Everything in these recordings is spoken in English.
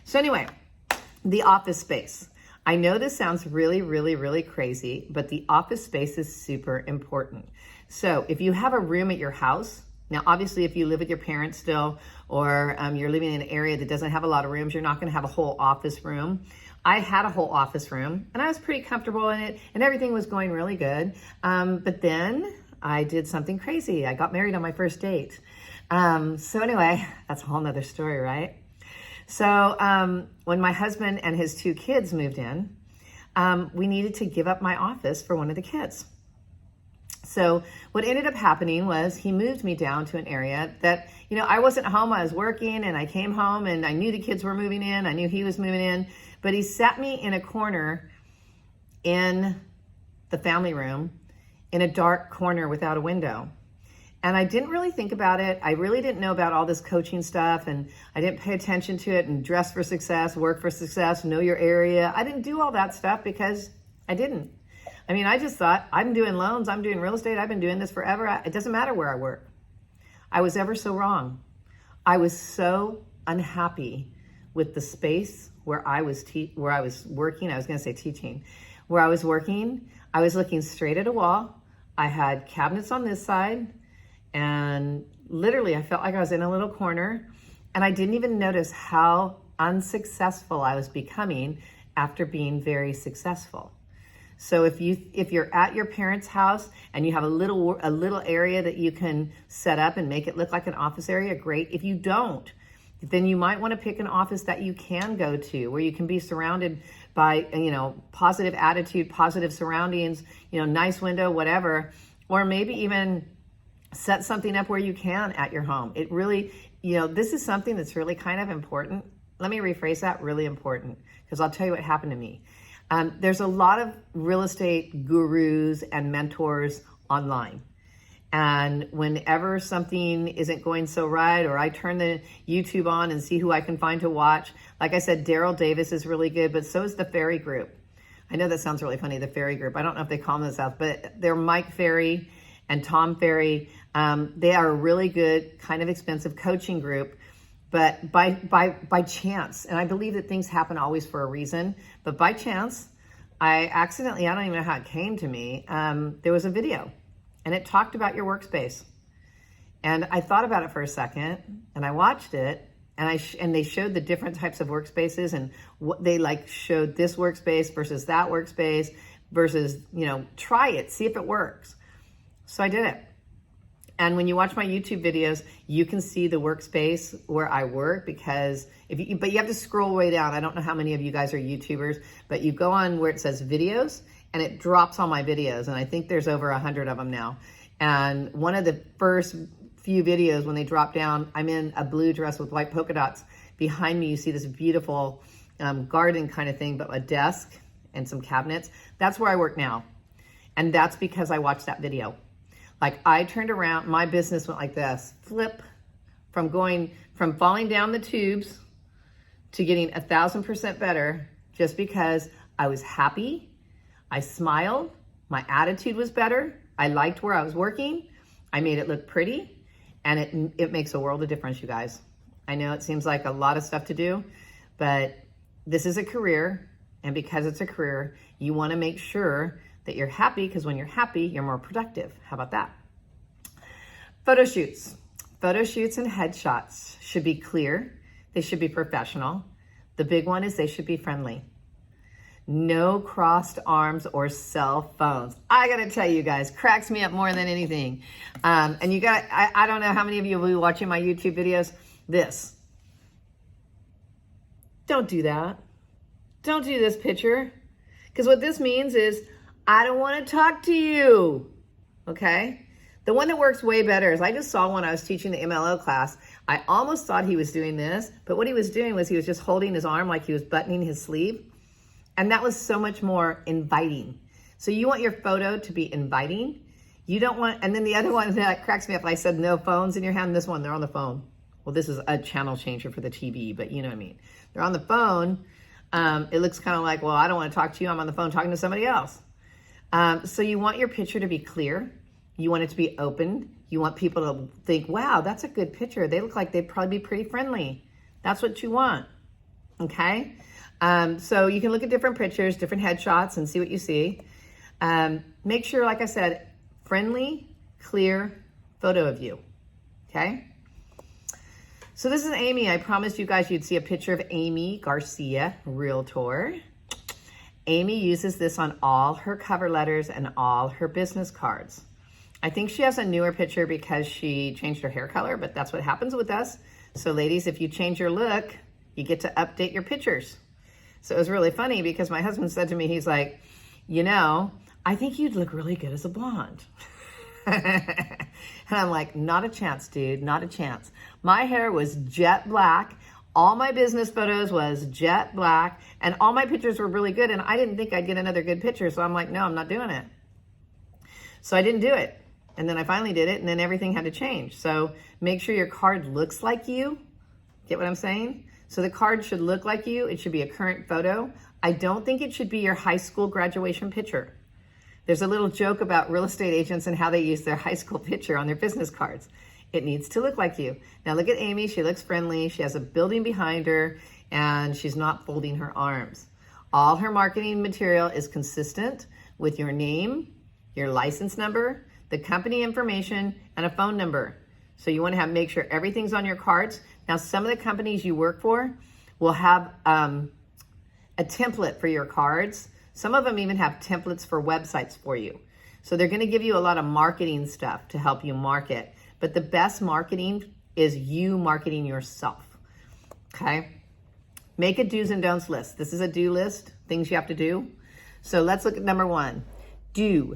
So anyway, the office space. I know this sounds really, really, really crazy, but the office space is super important. So if you have a room at your house, now obviously if you live with your parents still, or you're living in an area that doesn't have a lot of rooms, you're not gonna have a whole office room. I had a whole office room and I was pretty comfortable in it and everything was going really good. But then I did something crazy. I got married on my first date. So anyway, that's a whole nother story, right? So when my husband and his 2 kids moved in, we needed to give up my office for one of the kids. So what ended up happening was he moved me down to an area that, you know, I wasn't home, I was working, and I came home and I knew the kids were moving in, I knew he was moving in, but he sat me in a corner in the family room in a dark corner without a window. And I didn't really think about it. I really didn't know about all this coaching stuff, and I didn't pay attention to it, and dress for success, work for success, know your area. I didn't do all that stuff because I didn't. I mean, I just thought, I'm doing loans, I'm doing real estate, I've been doing this forever. It doesn't matter where I work. I was ever so wrong. I was so unhappy with the space where I was working. I was gonna say teaching. Where I was working, I was looking straight at a wall. I had cabinets on this side, and literally I felt like I was in a little corner, and I didn't even notice how unsuccessful I was becoming after being very successful. So if you're at your parents' house and you have a little area that you can set up and make it look like an office area, great. If you don't, then you might want to pick an office that you can go to, where you can be surrounded by, you know, positive attitude, positive surroundings, you know, nice window, whatever, or maybe even set something up where you can at your home. It really, you know, this is something that's really kind of important. Let me rephrase that, really important, because I'll tell you what happened to me. There's a lot of real estate gurus and mentors online. And whenever something isn't going so right, or I turn the YouTube on and see who I can find to watch, like I said, Daryl Davis is really good, but so is the Ferry Group. I know that sounds really funny, the Ferry Group. I don't know if they call them this, but they're Mike Ferry and Tom Ferry. They are a really good, kind of expensive coaching group, but by chance, and I believe that things happen always for a reason, but by chance, I accidentally, I don't even know how it came to me, there was a video, and it talked about your workspace. And I thought about it for a second, and I watched it, and they showed the different types of workspaces, and what they showed this workspace versus that workspace versus, you know, try it, see if it works. So I did it. And when you watch my YouTube videos, you can see the workspace where I work, because but you have to scroll way down. I don't know how many of you guys are YouTubers, but you go on where it says videos and it drops all my videos. And I think there's over 100 of them now. And one of the first few videos, when they drop down, I'm in a blue dress with white polka dots. Behind me, you see this beautiful garden kind of thing, but a desk and some cabinets. That's where I work now. And that's because I watched that video. Like, I turned around, my business went like this, flip, from falling down the tubes to getting 1,000% better, just because I was happy, I smiled, my attitude was better, I liked where I was working, I made it look pretty, and it makes a world of difference, you guys. I know it seems like a lot of stuff to do, but this is a career, and because it's a career, you want to make sure that you're happy, because when you're happy, you're more productive. How about that? Photo shoots. Photo shoots and headshots should be clear. They should be professional. The big one is they should be friendly. No crossed arms or cell phones. I gotta tell you guys, cracks me up more than anything. And I don't know how many of you will be watching my YouTube videos. This. Don't do that. Don't do this picture. Because what this means is, I don't want to talk to you, okay? The one that works way better is, I just saw when I was teaching the MLO class, I almost thought he was doing this, but what he was doing was he was just holding his arm like he was buttoning his sleeve, and that was so much more inviting. So you want your photo to be inviting. You don't want, and then the other one that cracks me up, I said no phones in your hand, this one, they're on the phone. Well, this is a channel changer for the TV, but you know what I mean. They're on the phone. It looks kind of like, well, I don't want to talk to you, I'm on the phone talking to somebody else. So you want your picture to be clear. You want it to be open. You want people to think, wow, that's a good picture. They look like they'd probably be pretty friendly. That's what you want, Okay. So you can look at different pictures, different headshots, and see what you see. Make sure, like I said, friendly, clear photo of you. Okay. So this is Amy. I promised you guys you'd see a picture of Amy Garcia, Realtor. Amy uses this on all her cover letters and all her business cards. I think she has a newer picture because she changed her hair color, but that's what happens with us. So ladies, if you change your look, you get to update your pictures. So it was really funny because my husband said to me, he's like, you know, I think you'd look really good as a blonde. And I'm like, not a chance, dude, not a chance. My hair was jet black. All my business photos was jet black, and all my pictures were really good, and I didn't think I'd get another good picture, so I'm like, no, I'm not doing it. So I didn't do it, and then I finally did it, and then everything had to change. So make sure your card looks like you. Get what I'm saying? So the card should look like you. It should be a current photo. I don't think it should be your high school graduation picture. There's a little joke about real estate agents and how they use their high school picture on their business cards. It needs to look like you. Now look at Amy. She looks friendly. She has a building behind her, and she's not folding her arms. All her marketing material is consistent with your name, your license number, the company information, and a phone number. So you want to make sure everything's on your cards. Now, some of the companies you work for will have a template for your cards. Some of them even have templates for websites for you. So they're going to give you a lot of marketing stuff to help you market. But the best marketing is you marketing yourself, okay? Make a do's and don'ts list. This is a do list, things you have to do. So let's look at number one. Do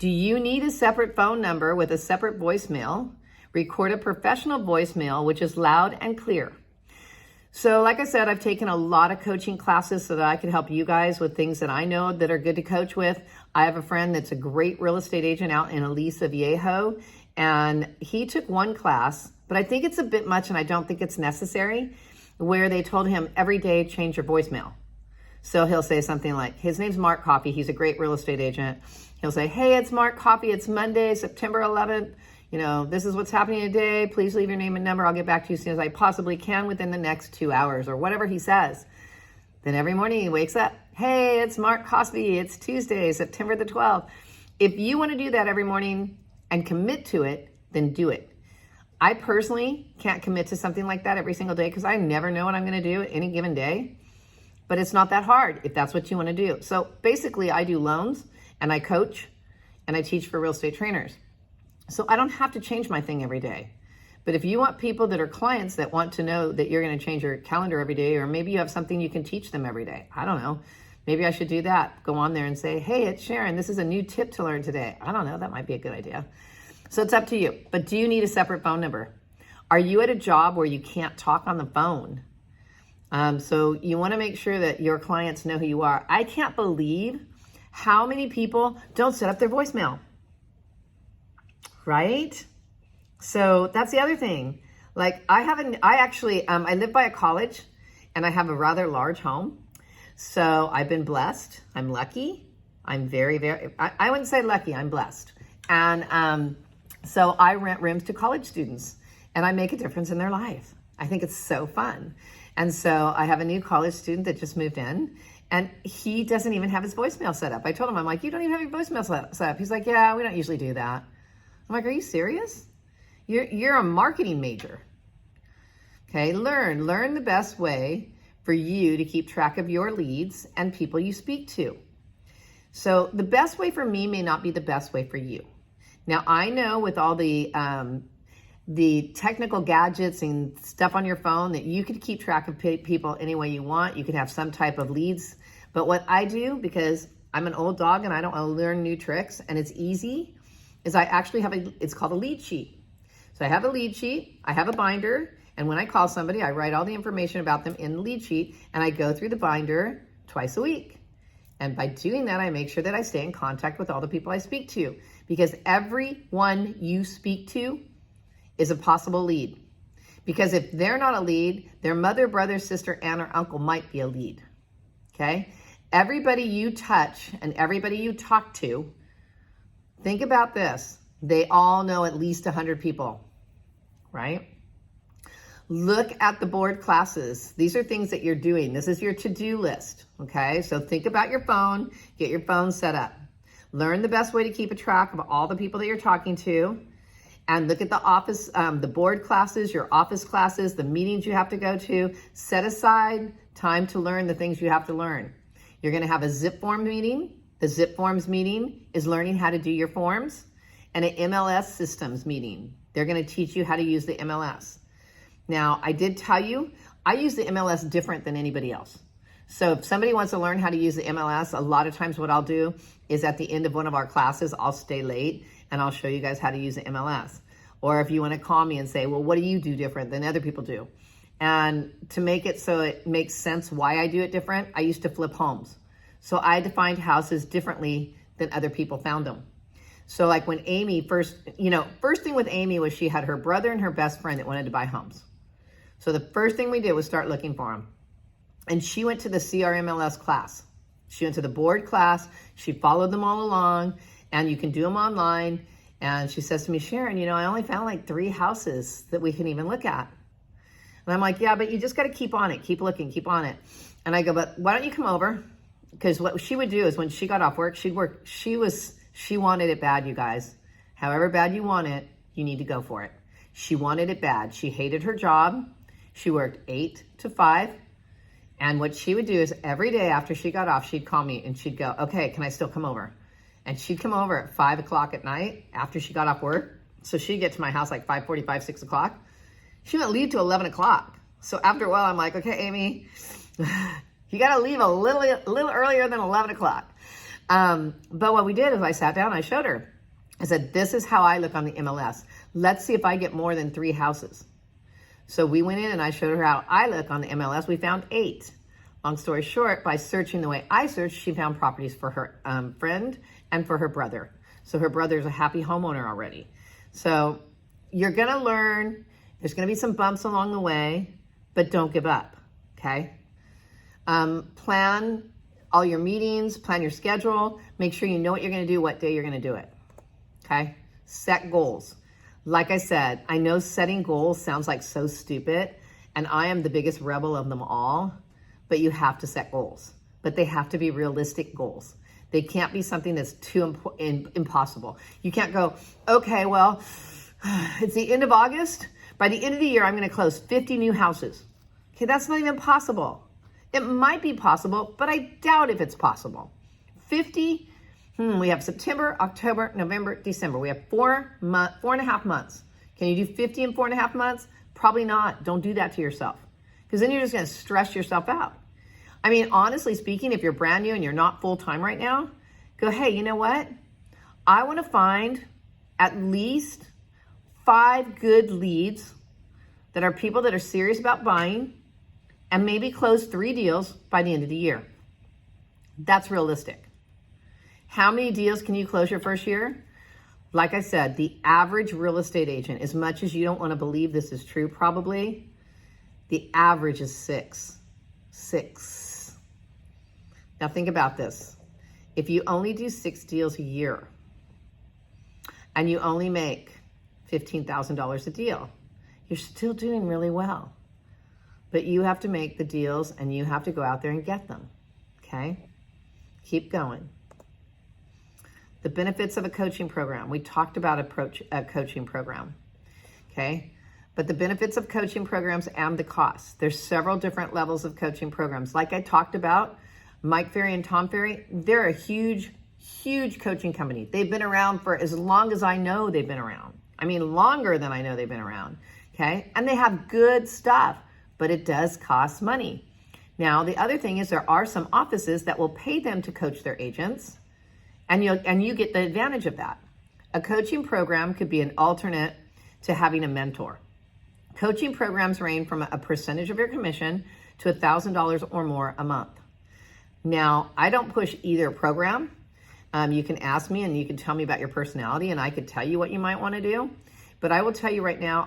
you need a separate phone number with a separate voicemail? Record a professional voicemail, which is loud and clear. So like I said, I've taken a lot of coaching classes so that I can help you guys with things that I know that are good to coach with. I have a friend that's a great real estate agent out in Aliso Viejo, and he took one class, but I think it's a bit much and I don't think it's necessary, where they told him every day change your voicemail. So he'll say something like, his name's Mark Coffey. He's a great real estate agent. He'll say, hey, it's Mark Coffey. It's Monday, September 11th. You know, this is what's happening today. Please leave your name and number. I'll get back to you as soon as I possibly can within the next 2 hours, or whatever he says. Then every morning he wakes up. Hey, it's Mark Coffey. It's Tuesday, September the 12th. If you want to do that every morning and commit to it, then do it. I personally can't commit to something like that every single day because I never know what I'm going to do any given day. But it's not that hard if that's what you want to do. So basically, I do loans and I coach and I teach for real estate trainers. So I don't have to change my thing every day. But if you want people that are clients that want to know that you're going to change your calendar every day, or maybe you have something you can teach them every day. I don't know. Maybe I should do that. Go on there and say, hey, it's Sharon. This is a new tip to learn today. I don't know. That might be a good idea. So it's up to you. But do you need a separate phone number? Are you at a job where you can't talk on the phone? So you want to make sure that your clients know who you are. I can't believe how many people don't set up their voicemail. Right? So that's the other thing. Like I live by a college and I have a rather large home. So I've been blessed. I'm lucky. I'm very, very, I wouldn't say lucky, I'm blessed. And so I rent rooms to college students and I make a difference in their life. I think it's so fun. And so I have a new college student that just moved in and he doesn't even have his voicemail set up. I told him, I'm like, you don't even have your voicemail set up. He's like, yeah, we don't usually do that. I'm like, are you serious? You're a marketing major. Okay, learn the best way for you to keep track of your leads and people you speak to. So the best way for me may not be the best way for you. Now I know with all the technical gadgets and stuff on your phone that you could keep track of people any way you want. You could have some type of leads. But what I do, because I'm an old dog and I don't want to learn new tricks and it's easy, is I actually have it's called a lead sheet. So I have a lead sheet, I have a binder, and when I call somebody, I write all the information about them in the lead sheet, and I go through the binder twice a week. And by doing that, I make sure that I stay in contact with all the people I speak to, because everyone you speak to is a possible lead. Because if they're not a lead, their mother, brother, sister, aunt, or uncle might be a lead, okay? Everybody you touch and everybody you talk to, think about this. They all know at least 100 people, right? Look at the board classes. These are things that you're doing. This is your to-do list, okay? So think about your phone, get your phone set up. Learn the best way to keep a track of all the people that you're talking to, and look at the office, the board classes, your office classes, the meetings you have to go to. Set aside time to learn the things you have to learn. You're gonna have a zip form meeting. The zip forms meeting is learning how to do your forms, and an MLS systems meeting. They're gonna teach you how to use the MLS. Now, I did tell you, I use the MLS different than anybody else. So if somebody wants to learn how to use the MLS, a lot of times what I'll do is at the end of one of our classes, I'll stay late and I'll show you guys how to use the MLS. Or if you want to call me and say, well, what do you do different than other people do? And to make it so it makes sense why I do it different, I used to flip homes. So I defined houses differently than other people found them. So like when Amy first thing with Amy was she had her brother and her best friend that wanted to buy homes. So the first thing we did was start looking for them. And she went to the CRMLS class. She went to the board class. She followed them all along, and you can do them online. And she says to me, Sharon, I only found like 3 houses that we can even look at. And I'm like, yeah, but you just got to keep on it. Keep looking, keep on it. And I go, but why don't you come over? Because what she would do is when she got off work, she'd work. She wanted it bad, you guys. However bad you want it, you need to go for it. She wanted it bad. She hated her job. She worked 8 to 5. And what she would do is every day after she got off, she'd call me and she'd go, okay, can I still come over? And she'd come over at 5 o'clock at night after she got off work. So she'd get to my house like 5:45, 6 o'clock. She wouldn't leave till 11 o'clock. So after a while, I'm like, okay, Amy, you got to leave a little earlier than 11 o'clock. But what we did is I sat down, I showed her. I said, this is how I look on the MLS. Let's see if I get more than 3 houses. So we went in and I showed her how I look on the MLS. We found 8. Long story short, by searching the way I searched, she found properties for her friend and for her brother. So her brother's a happy homeowner already. So you're going to learn. There's going to be some bumps along the way, but don't give up, okay? Plan all your meetings, plan your schedule. Make sure you know what you're going to do, what day you're going to do it, okay? Set goals. Like I said, I know setting goals sounds like so stupid, and I am the biggest rebel of them all, but you have to set goals. But they have to be realistic goals. They can't be something that's too impossible. You can't go, okay, well, it's the end of August. By the end of the year, I'm going to close 50 new houses. Okay, that's not even possible. It might be possible, but I doubt if it's possible. 50. We have September, October, November, December. We have 4.5 months. Can you do 50 in 4.5 months? Probably not. Don't do that to yourself, because then you're just going to stress yourself out. I mean, honestly speaking, if you're brand new and you're not full-time right now, go, hey, you know what? I want to find at least 5 good leads that are people that are serious about buying, and maybe close 3 deals by the end of the year. That's realistic. How many deals can you close your first year? Like I said, the average real estate agent, as much as you don't want to believe this is true probably, the average is 6. 6. Now think about this. If you only do 6 deals a year and you only make $15,000 a deal, you're still doing really well. But you have to make the deals and you have to go out there and get them, okay? Keep going. The benefits of a coaching program. We talked about a coaching program, okay? But the benefits of coaching programs and the costs. There's several different levels of coaching programs. Like I talked about, Mike Ferry and Tom Ferry, they're a huge, huge coaching company. They've been around for as long as I know they've been around. I mean, longer than I know they've been around, okay? And they have good stuff, but it does cost money. Now, the other thing is there are some offices that will pay them to coach their agents, and you get the advantage of that. A coaching program could be an alternate to having a mentor. Coaching programs range from a percentage of your commission to $1,000 or more a month. Now, I don't push either program. You can ask me and you can tell me about your personality and I could tell you what you might want to do. But I will tell you right now,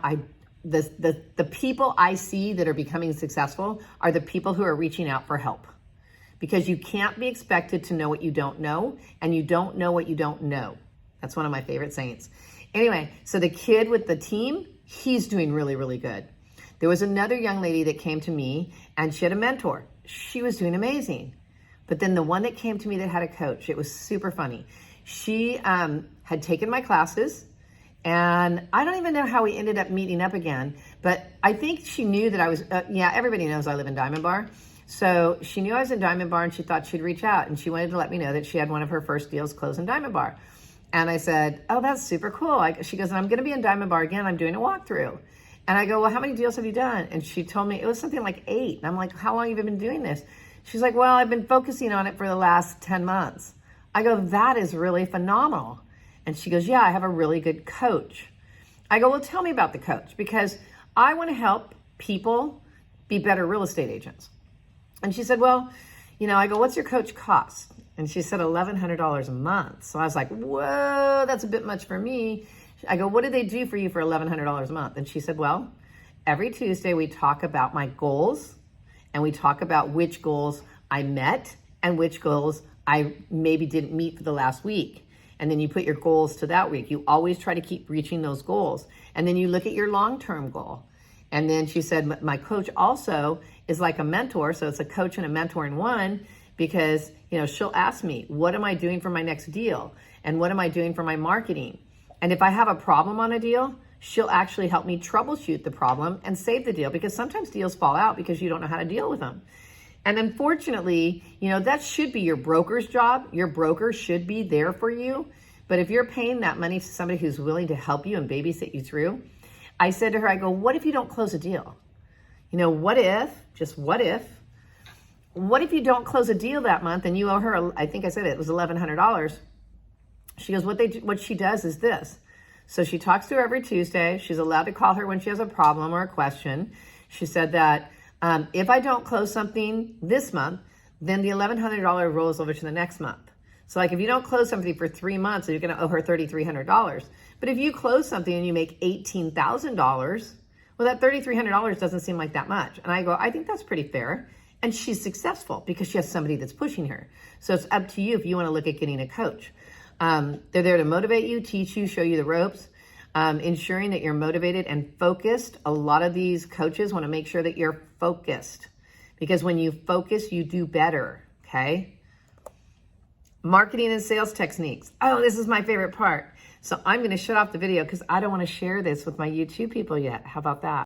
the people I see that are becoming successful are the people who are reaching out for help. Because you can't be expected to know what you don't know, and you don't know what you don't know. That's one of my favorite sayings. Anyway, so the kid with the team, he's doing really, really good. There was another young lady that came to me and she had a mentor. She was doing amazing. But then the one that came to me that had a coach, it was super funny. She had taken my classes, and I don't even know how we ended up meeting up again, but I think she knew that I was, everybody knows I live in Diamond Bar. So she knew I was in Diamond Bar and she thought she'd reach out, and she wanted to let me know that she had one of her first deals closed in Diamond Bar. And I said, oh, that's super cool. She goes, I'm gonna be in Diamond Bar again. I'm doing a walkthrough. And I go, well, how many deals have you done? And she told me it was something like 8. And I'm like, how long have you been doing this? She's like, well, I've been focusing on it for the last 10 months. I go, that is really phenomenal. And she goes, yeah, I have a really good coach. I go, well, tell me about the coach, because I want to help people be better real estate agents. And she said, well, I go, what's your coach cost? And she said $1,100 a month. So I was like, whoa, that's a bit much for me. I go, what do they do for you for $1,100 a month? And she said, well, every Tuesday we talk about my goals, and we talk about which goals I met and which goals I maybe didn't meet for the last week. And then you put your goals to that week. You always try to keep reaching those goals. And then you look at your long-term goal. And then she said, my coach also is like a mentor. So it's a coach and a mentor in one, because, she'll ask me, what am I doing for my next deal? And what am I doing for my marketing? And if I have a problem on a deal, she'll actually help me troubleshoot the problem and save the deal, because sometimes deals fall out because you don't know how to deal with them. And unfortunately, that should be your broker's job. Your broker should be there for you. But if you're paying that money to somebody who's willing to help you and babysit you through, I said to her, I go, what if you don't close a deal? What if you don't close a deal that month and you owe her, I think I said it was $1,100. She goes, what she does is this. So she talks to her every Tuesday. She's allowed to call her when she has a problem or a question. She said that if I don't close something this month, then the $1,100 rolls over to the next month. So like if you don't close something for 3 months, you're going to owe her $3,300. But if you close something and you make $18,000, well, that $3,300 doesn't seem like that much. And I go, I think that's pretty fair. And she's successful because she has somebody that's pushing her. So it's up to you if you want to look at getting a coach. They're there to motivate you, teach you, show you the ropes, ensuring that you're motivated and focused. A lot of these coaches want to make sure that you're focused, because when you focus, you do better, okay? Marketing and sales techniques. Oh, this is my favorite part. So I'm going to shut off the video because I don't want to share this with my YouTube people yet. How about that?